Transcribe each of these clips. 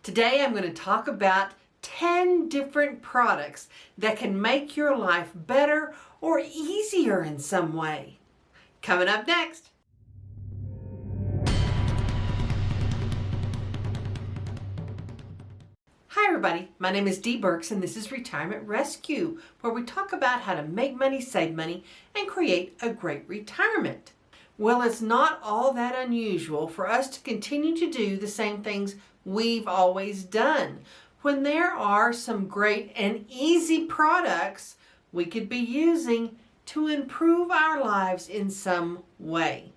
Today I'm going to talk about 10 different products that can make your life better or easier in some way. Coming up next. Hi everybody, my name is Dee Burks and this is Retirement Rescue, where we talk about how to make money, save money, and create a great retirement. Well, it's not all that unusual for us to continue to do the same things we've always done, when there are some great and easy products we could be using to improve our lives in some way.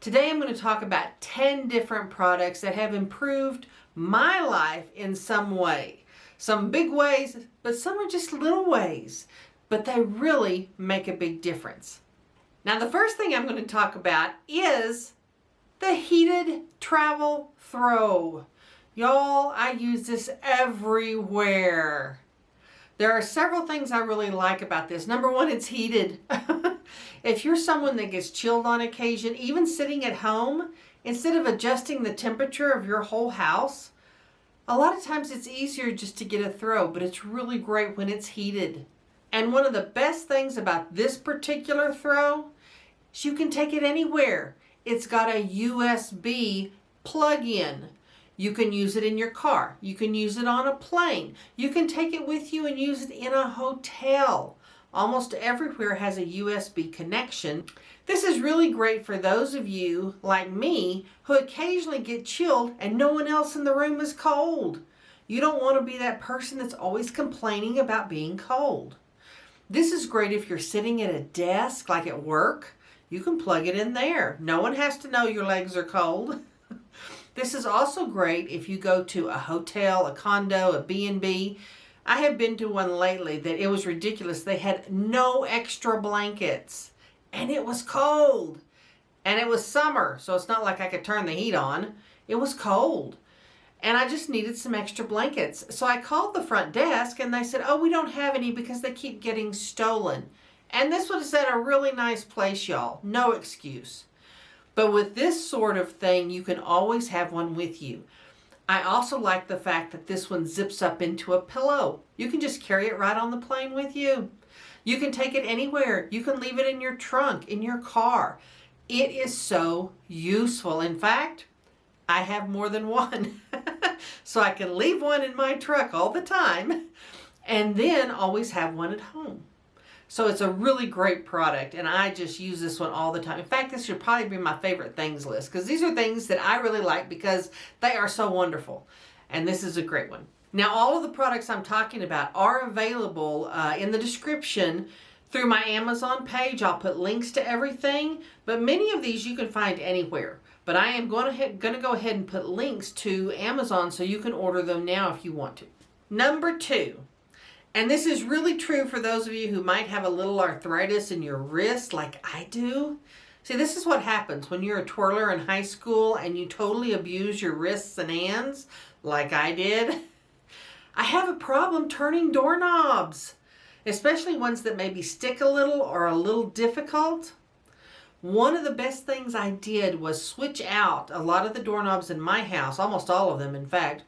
Today I'm going to talk about 10 different products that have improved my life in some way. Some big ways, but some are just little ways, but they really make a big difference. Now the first thing I'm going to talk about is the heated travel throw. Y'all, I use this everywhere. There are several things I really like about this. Number one, it's heated. If you're someone that gets chilled on occasion, even sitting at home, instead of adjusting the temperature of your whole house, a lot of times it's easier just to get a throw, but it's really great when it's heated. And one of the best things about this particular throw is you can take it anywhere. It's got a USB plug-in. You can use it in your car. You can use it on a plane. You can take it with you and use it in a hotel. Almost everywhere has a USB connection. This is really great for those of you like me who occasionally get chilled and no one else in the room is cold. You don't want to be that person that's always complaining about being cold. This is great if you're sitting at a desk like at work. You can plug it in there. No one has to know your legs are cold. This is also great if you go to a hotel, a condo, a B&B. I have been to one lately that it was ridiculous. They had no extra blankets and it was cold. And it was summer, so it's not like I could turn the heat on. It was cold. And I just needed some extra blankets. So I called the front desk and they said, oh, we don't have any because they keep getting stolen. And this was at a really nice place, y'all. No excuse. But with this sort of thing, you can always have one with you. I also like the fact that this one zips up into a pillow. You can just carry it right on the plane with you. You can take it anywhere. You can leave it in your trunk, in your car. It is so useful. In fact, I have more than one. So I can leave one in my truck all the time and then always have one at home. So it's a really great product and I just use this one all the time. In fact, this should probably be my favorite things list because these are things that I really like because they are so wonderful. And this is a great one. Now, all of the products I'm talking about are available in the description through my Amazon page. I'll put links to everything, but many of these you can find anywhere. But I am going to go ahead and put links to Amazon so you can order them now if you want to. Number 2. And this is really true for those of you who might have a little arthritis in your wrist like I do. See, this is what happens when you're a twirler in high school and you totally abuse your wrists and hands like I did. I have a problem turning doorknobs, especially ones that maybe stick a little or a little difficult. One of the best things I did was switch out a lot of the doorknobs in my house, almost all of them in fact,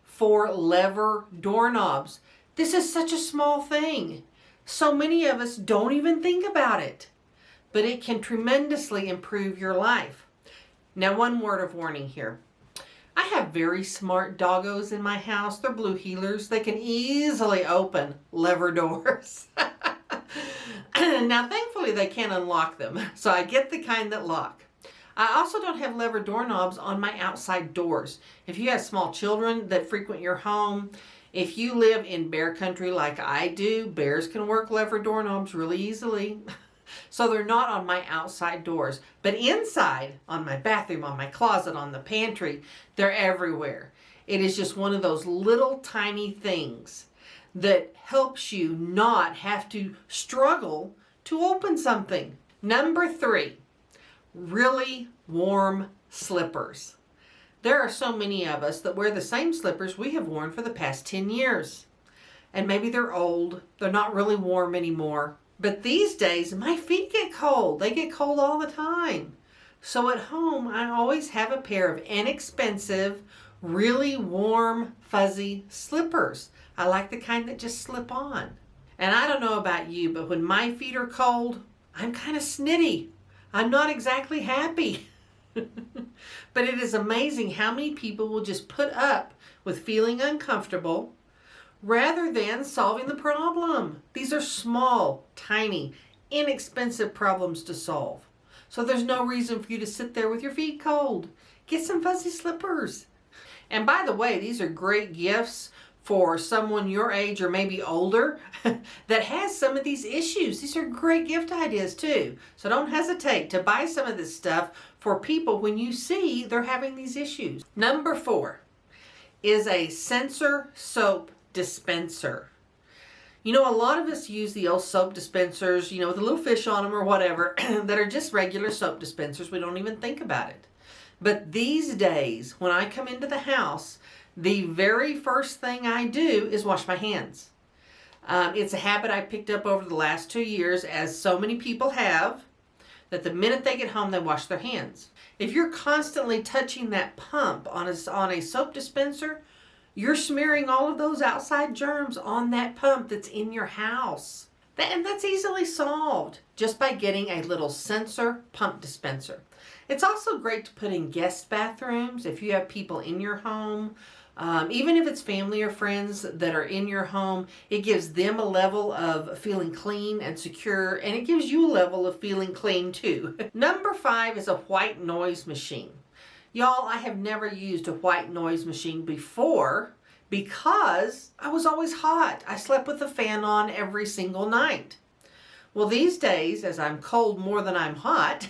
for lever doorknobs. This is such a small thing. So many of us don't even think about it, but it can tremendously improve your life. Now, one word of warning here. I have very smart doggos in my house. They're blue heelers. They can easily open lever doors. Now, thankfully, they can unlock them, so I get the kind that lock. I also don't have lever doorknobs on my outside doors. If you have small children that frequent your home, if you live in bear country like I do, bears can work lever doorknobs really easily. So they're not on my outside doors. But inside, on my bathroom, on my closet, on the pantry, they're everywhere. It is just one of those little tiny things that helps you not have to struggle to open something. Number 3, really warm slippers. There are so many of us that wear the same slippers we have worn for the past 10 years. And maybe they're old, they're not really warm anymore. But these days, my feet get cold. They get cold all the time. So at home, I always have a pair of inexpensive, really warm, fuzzy slippers. I like the kind that just slip on. And I don't know about you, but when my feet are cold, I'm kind of snitty. I'm not exactly happy. But it is amazing how many people will just put up with feeling uncomfortable rather than solving the problem. These are small, tiny, inexpensive problems to solve. So there's no reason for you to sit there with your feet cold. Get some fuzzy slippers. And by the way, these are great gifts for someone your age or maybe older that has some of these issues. These are great gift ideas too. So don't hesitate to buy some of this stuff for people when you see they're having these issues. Number 4 is a sensor soap dispenser. You know, a lot of us use the old soap dispensers, you know, with a little fish on them or whatever, that are just regular soap dispensers. We don't even think about it. But these days, when I come into the house, the very first thing I do is wash my hands. It's a habit I picked up over the last 2 years, as so many people have, that the minute they get home, they wash their hands. If you're constantly touching that pump on a soap dispenser, you're smearing all of those outside germs on that pump that's in your house. And that's easily solved just by getting a little sensor pump dispenser. It's also great to put in guest bathrooms if you have people in your home. Even if it's family or friends that are in your home, it gives them a level of feeling clean and secure, and it gives you a level of feeling clean too. Number 5 is a white noise machine. Y'all, I have never used a white noise machine before because I was always hot. I slept with the fan on every single night. Well, these days, as I'm cold more than I'm hot,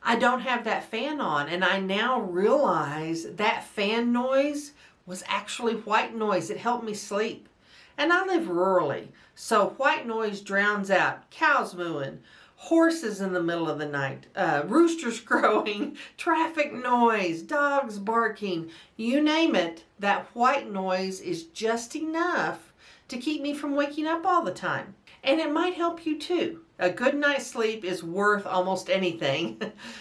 I don't have that fan on, and I now realize that fan noise was actually white noise. It helped me sleep. And I live rurally, so white noise drowns out cows mooing, horses in the middle of the night, roosters crowing, traffic noise, dogs barking, you name it. That white noise is just enough to keep me from waking up all the time. And it might help you too. A good night's sleep is worth almost anything.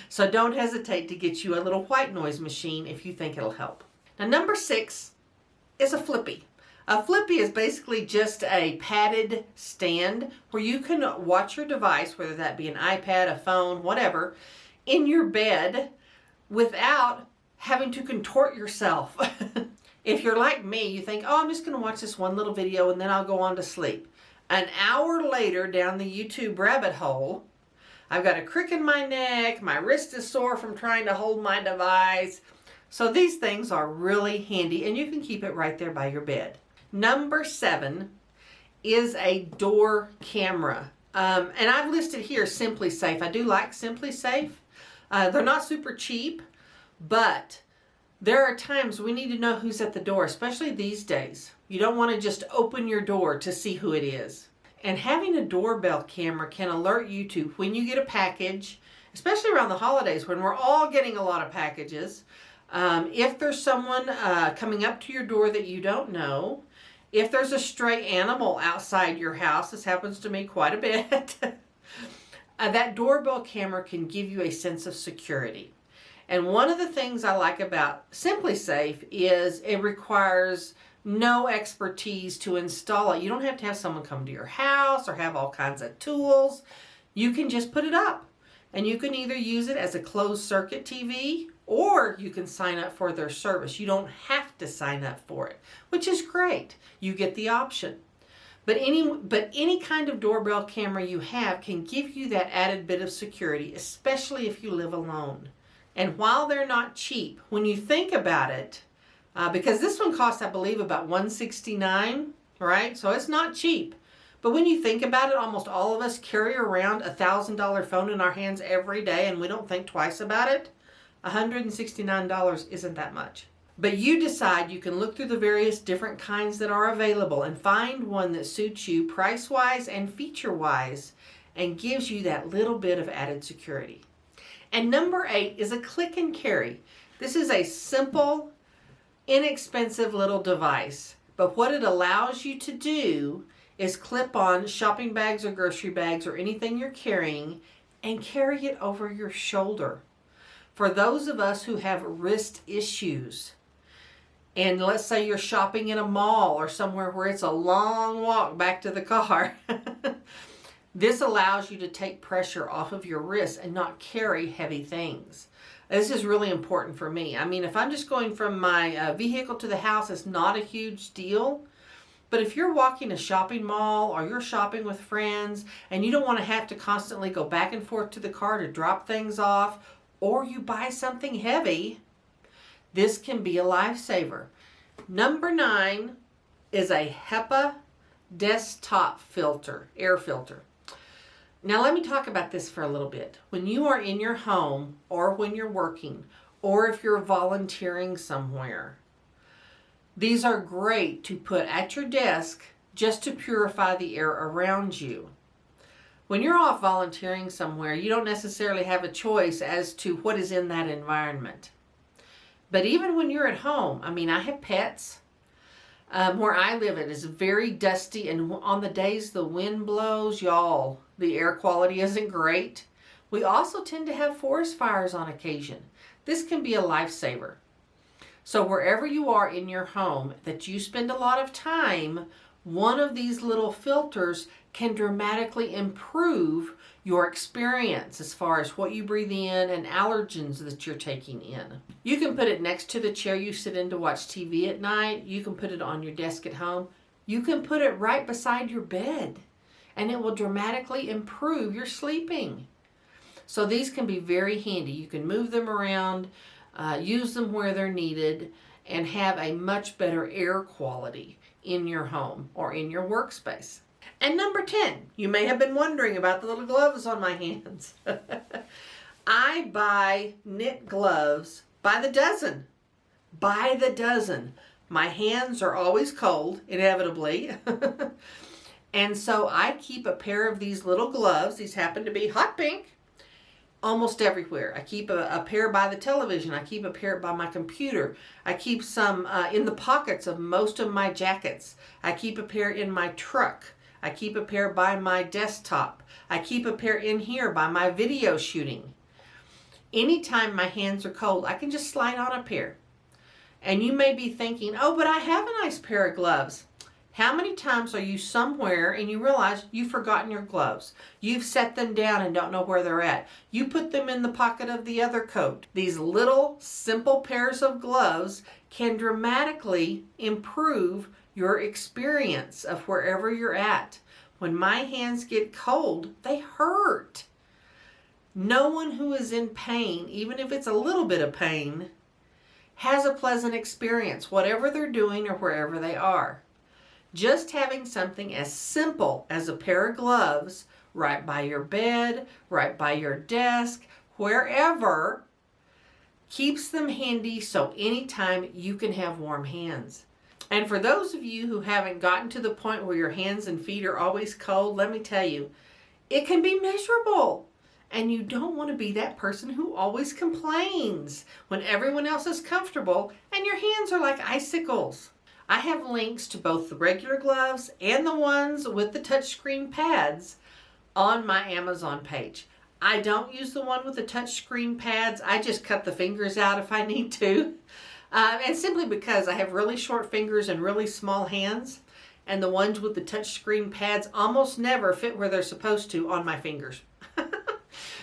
So don't hesitate to get you a little white noise machine if you think it'll help. Now, number 6 is a Flippy. A Flippy is basically just a padded stand where you can watch your device, whether that be an iPad, a phone, whatever, in your bed without having to contort yourself. If you're like me, you think, oh, I'm just going to watch this one little video and then I'll go on to sleep. An hour later down the YouTube rabbit hole, I've got a crick in my neck, my wrist is sore from trying to hold my device. So these things are really handy, and you can keep it right there by your bed. Number 7 is a door camera. And I've listed here SimplySafe. I do like SimplySafe. They're not super cheap, but there are times we need to know who's at the door, especially these days. You don't want to just open your door to see who it is. And having a doorbell camera can alert you to when you get a package, especially around the holidays when we're all getting a lot of packages. If there's someone coming up to your door that you don't know, if there's a stray animal outside your house, this happens to me quite a bit, that doorbell camera can give you a sense of security. And one of the things I like about SimplySafe is it requires no expertise to install it. You don't have to have someone come to your house or have all kinds of tools. You can just put it up, and you can either use it as a closed circuit TV or you can sign up for their service. You don't have to sign up for it, which is great. You get the option. But any kind of doorbell camera you have can give you that added bit of security, especially if you live alone. And while they're not cheap, when you think about it, because this one costs, I believe, about $169, right? So it's not cheap. But when you think about it, almost all of us carry around a $1,000 phone in our hands every day, and we don't think twice about it. $169 isn't that much. But you decide, you can look through the various different kinds that are available and find one that suits you price-wise and feature-wise and gives you that little bit of added security. And number 8 is a click and carry. This is a simple, inexpensive little device. But what it allows you to do is clip on shopping bags or grocery bags or anything you're carrying and carry it over your shoulder. For those of us who have wrist issues, And let's say you're shopping in a mall or somewhere where it's a long walk back to the car. This allows you to take pressure off of your wrists and not carry heavy things. This is really important for me. I mean, if I'm just going from my vehicle to the house, it's not a huge deal. But if you're walking a shopping mall or you're shopping with friends and you don't want to have to constantly go back and forth to the car to drop things off, or you buy something heavy, this can be a lifesaver. Number 9 is a HEPA desktop filter, air filter. Now let me talk about this for a little bit. When you are in your home or when you're working or if you're volunteering somewhere, these are great to put at your desk just to purify the air around you. When you're off volunteering somewhere, you don't necessarily have a choice as to what is in that environment. But even when you're at home, I mean, I have pets. Where I live, it is very dusty, and on the days the wind blows, y'all, the air quality isn't great. We also tend to have forest fires on occasion. This can be a lifesaver. So wherever you are in your home that you spend a lot of time, one of these little filters can dramatically improve your experience as far as what you breathe in and allergens that you're taking in. You can put it next to the chair you sit in to watch TV at night. You can put it on your desk at home. You can put it right beside your bed, and it will dramatically improve your sleeping. So these can be very handy. You can move them around, use them where they're needed, and have a much better air quality in your home or in your workspace. And number 10, you may have been wondering about the little gloves on my hands. I buy knit gloves by the dozen. By the dozen. My hands are always cold, inevitably. And so I keep a pair of these little gloves. These happen to be hot pink. Almost everywhere. I keep a pair by the television. I keep a pair by my computer. I keep some in the pockets of most of my jackets. I keep a pair in my truck. I keep a pair by my desktop. I keep a pair in here by my video shooting. Anytime my hands are cold, I can just slide on a pair. And you may be thinking, oh, but I have a nice pair of gloves. How many times are you somewhere and you realize you've forgotten your gloves? You've set them down and don't know where they're at. You put them in the pocket of the other coat. These little simple pairs of gloves can dramatically improve your experience of wherever you're at. When my hands get cold, they hurt. No one who is in pain, even if it's a little bit of pain, has a pleasant experience, whatever they're doing or wherever they are. Just having something as simple as a pair of gloves right by your bed, right by your desk, wherever, keeps them handy so anytime you can have warm hands. And for those of you who haven't gotten to the point where your hands and feet are always cold, let me tell you, it can be miserable. And you don't want to be that person who always complains when everyone else is comfortable and your hands are like icicles. I have links to both the regular gloves and the ones with the touchscreen pads on my Amazon page. I don't use the one with the touchscreen pads. I just cut the fingers out if I need to. And simply because I have really short fingers and really small hands, and the ones with the touchscreen pads almost never fit where they're supposed to on my fingers.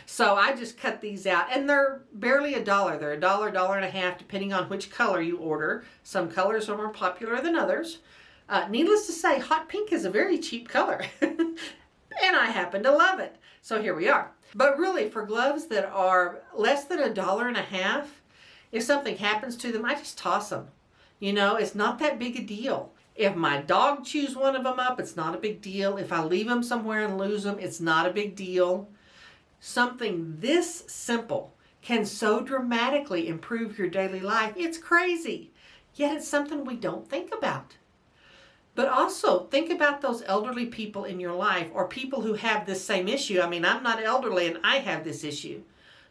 So I just cut these out, and they're barely $1. They're $1, $1.50, depending on which color you order. Some colors are more popular than others. Needless to say, hot pink is a very cheap color, and I happen to love it. So here we are. But really, for gloves that are less than $1.50, if something happens to them, I just toss them. You know, it's not that big a deal. If my dog chews one of them up, it's not a big deal. If I leave them somewhere and lose them, it's not a big deal. Something this simple can so dramatically improve your daily life. It's crazy. Yet it's something we don't think about. But also think about those elderly people in your life or people who have this same issue. I mean, I'm not elderly and I have this issue.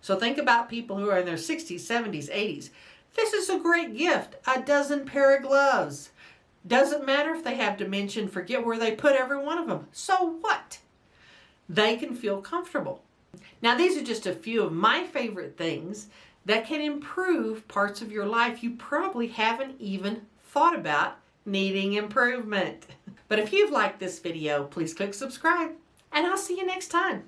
So think about people who are in their 60s, 70s, 80s. This is a great gift. A dozen pair of gloves. Doesn't matter if they have dementia, forget where they put every one of them. So what? They can feel comfortable. Now, these are just a few of my favorite things that can improve parts of your life you probably haven't even thought about needing improvement. But if you've liked this video, please click subscribe, and I'll see you next time.